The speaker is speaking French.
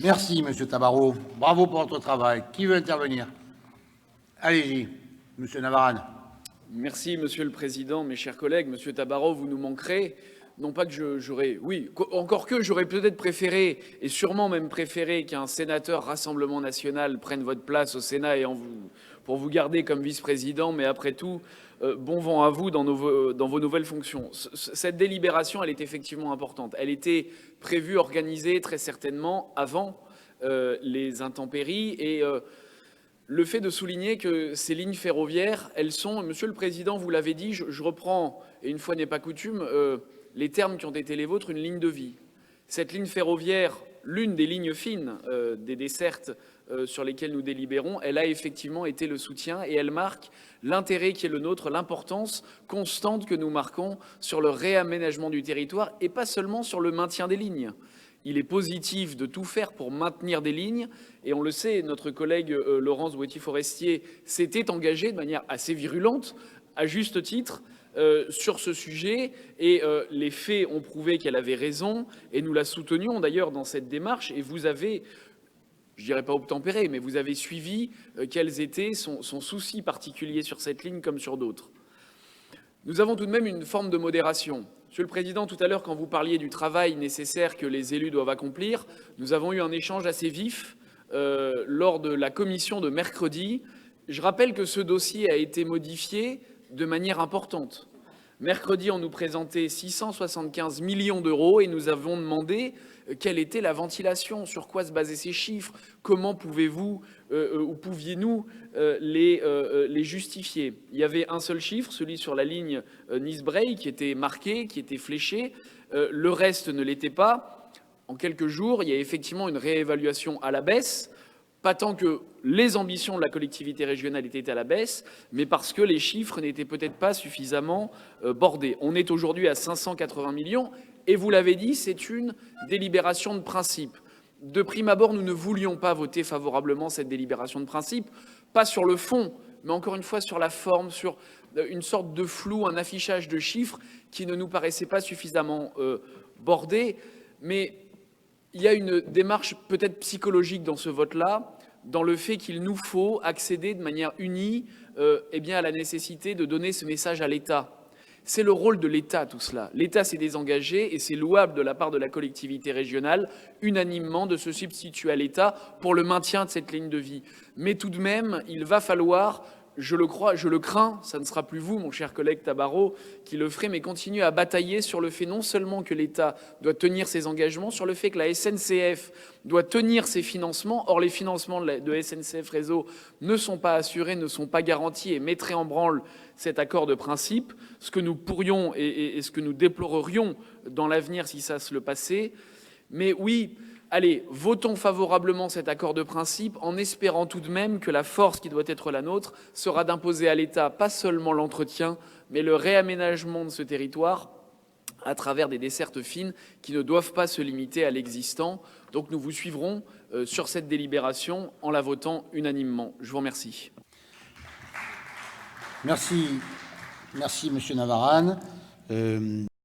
Merci, Monsieur Tabarot. Bravo pour votre travail. Qui veut intervenir? Allez-y, Monsieur Navarane. Merci, Monsieur le Président, mes chers collègues. Monsieur Tabarot, vous nous manquerez. Non pas que j'aurais... Oui, encore que j'aurais peut-être préféré, et sûrement même préféré, qu'un sénateur Rassemblement National prenne votre place au Sénat pour vous garder comme vice-président, mais après tout, bon vent à vous dans vos nouvelles fonctions. Cette délibération, elle est effectivement importante. Elle était prévue, organisée très certainement avant les intempéries et le fait de souligner que ces lignes ferroviaires, elles sont, Monsieur le Président, vous l'avez dit, je reprends, et une fois n'est pas coutume, les termes qui ont été les vôtres, une ligne de vie. Cette ligne ferroviaire, l'une des lignes fines des dessertes sur lesquelles nous délibérons, elle a effectivement été le soutien et elle marque l'intérêt qui est le nôtre, l'importance constante que nous marquons sur le réaménagement du territoire et pas seulement sur le maintien des lignes. Il est positif de tout faire pour maintenir des lignes. Et on le sait, notre collègue Laurence Boety-Forestier s'était engagée de manière assez virulente, à juste titre, sur ce sujet. Et les faits ont prouvé qu'elle avait raison. Et nous la soutenions d'ailleurs dans cette démarche. Et vous avez, je dirais pas obtempéré, mais vous avez suivi quels étaient son souci particulier sur cette ligne comme sur d'autres. Nous avons tout de même une forme de modération. Monsieur le Président, tout à l'heure, quand vous parliez du travail nécessaire que les élus doivent accomplir, nous avons eu un échange assez vif lors de la commission de mercredi. Je rappelle que ce dossier a été modifié de manière importante. Mercredi, on nous présentait 675 millions d'euros et nous avons demandé quelle était la ventilation, sur quoi se basaient ces chiffres, comment pouvez-vous ou pouviez-nous les justifier. Il y avait un seul chiffre, celui sur la ligne Nice-Breil, qui était marqué, qui était fléché. Le reste ne l'était pas. En quelques jours, il y a effectivement une réévaluation à la baisse, pas tant que les ambitions de la collectivité régionale étaient à la baisse, mais parce que les chiffres n'étaient peut-être pas suffisamment bordés. On est aujourd'hui à 580 millions, et vous l'avez dit, c'est une délibération de principe. De prime abord, nous ne voulions pas voter favorablement cette délibération de principe, pas sur le fond, mais encore une fois sur la forme, sur une sorte de flou, un affichage de chiffres qui ne nous paraissait pas suffisamment bordé. Mais il y a une démarche peut-être psychologique dans ce vote-là, dans le fait qu'il nous faut accéder de manière unie à la nécessité de donner ce message à l'État. C'est le rôle de l'État, tout cela. L'État s'est désengagé et c'est louable de la part de la collectivité régionale, unanimement, de se substituer à l'État pour le maintien de cette ligne de vie. Mais tout de même, il va falloir, je le crois, je le crains, ça ne sera plus vous, mon cher collègue Tabarot, qui le ferez, mais continuer à batailler sur le fait non seulement que l'État doit tenir ses engagements, sur le fait que la SNCF doit tenir ses financements. Or, les financements de SNCF Réseau ne sont pas assurés, ne sont pas garantis et mettraient en branle cet accord de principe, ce que nous pourrions et ce que nous déplorerions dans l'avenir si ça se le passait. Mais oui, allez, votons favorablement cet accord de principe en espérant tout de même que la force qui doit être la nôtre sera d'imposer à l'État pas seulement l'entretien, mais le réaménagement de ce territoire à travers des dessertes fines qui ne doivent pas se limiter à l'existant. Donc nous vous suivrons sur cette délibération en la votant unanimement. Je vous remercie. Merci, Monsieur Navarane.